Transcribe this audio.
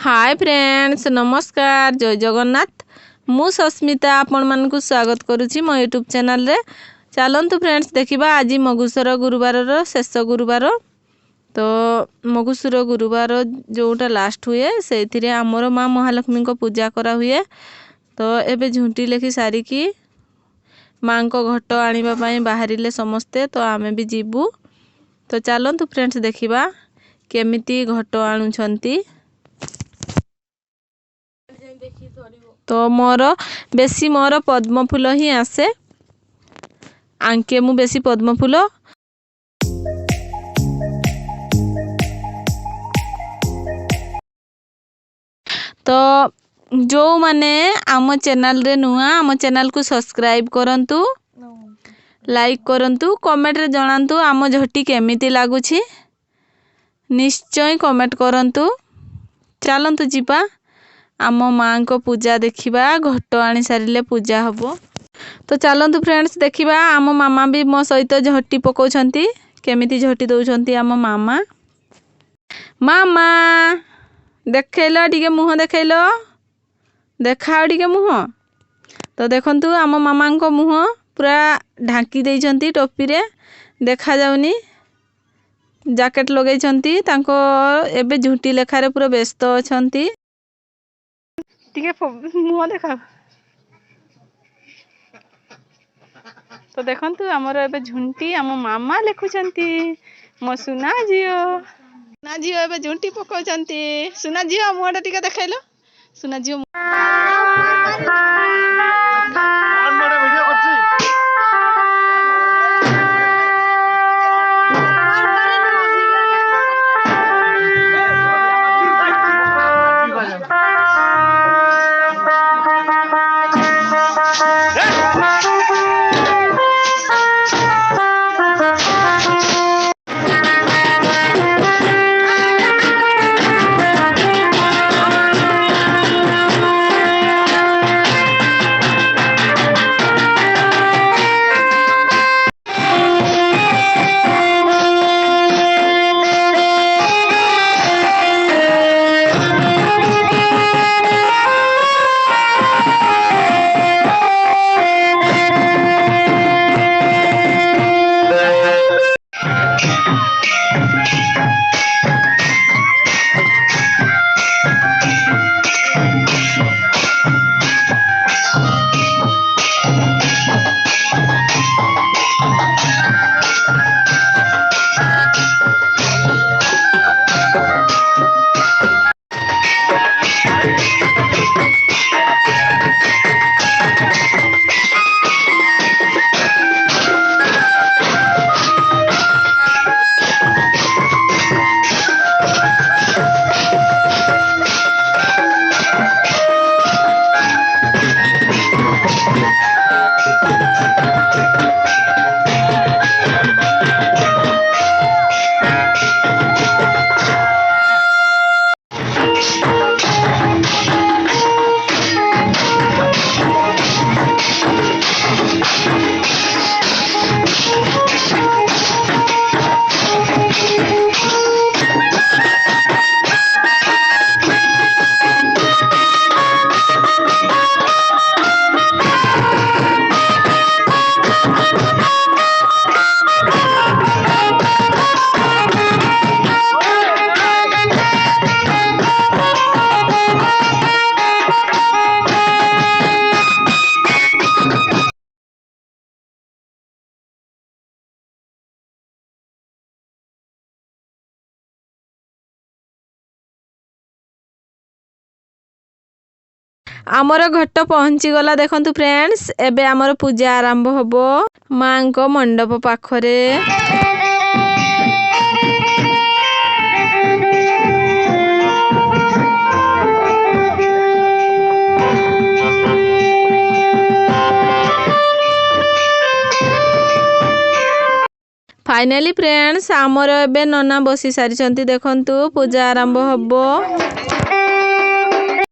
Hi friends नमस्कार जय जगन्नाथ मु सस्मिता आपण मानकु स्वागत करुछि मो यूट्यूब चैनल रे। चलंतु फ्रेंड्स देखिबा आज मघुसर गुरुवार रो शेष गुरुवार। तो मघुसर गुरुवार जोटा लास्ट हुए से आमर माँ महालक्ष्मी को पूजा करा हुए। तो एबे झुंटी लेखि सारिकी माँ को घट आनिबा पई बाहरिले समस्ते। तो आमे भी जीवु। तो चलंतु फ्रेंड्स देखिबा केमिति घट आणुछंती। तो मोर बेसी मोर पद्म फूल ही आसे आंके मु बेसी पद्म फूल। तो जो माने आम चैनल रे नुआ आम चैनल को सब्सक्राइब करंतु लाइक करंतु कमेंट रे जणांतु आम झटी केमिति लागुछि निश्चय कमेंट करंतु। चलंतु जीवा आम माँ को पूजा देखिबा घट आनी सारिले पूजा हबो। तो चलंतु फ्रेंड्स देखिबा आम मामा भी मो सहित झटी पकाउछंती केमिति झटी दउछंती आम मामा। मामा देखैलो टिके मुह देखैलो देखाओ टिके मुह। तो देखंतु आम मामा को मुह पूरा ढांकी देइछंती टोपी रे देखा जाउनी जैकेट लगैछंती तांको एबे झुंटी लेखारे पूरा व्यस्त अछंती। टिके मुह देखा। तो देखंतु हमर एबे झुंटी आम मामा लेखुछंती मो सुना जियो एबे झुंटी पकाउछंती। सुना जियो मुहटा टिके देखैलो सुना जियो। आमर घट पहुँची गला देखंतु फ्रेंड्स एबे आमर पूजा आरंभ हबो माँ को मंडप पाखरे। फाइनली फ्रेंड्स आमर एबे नना बसी सारी देखंतु पूजा आरंभ हबो।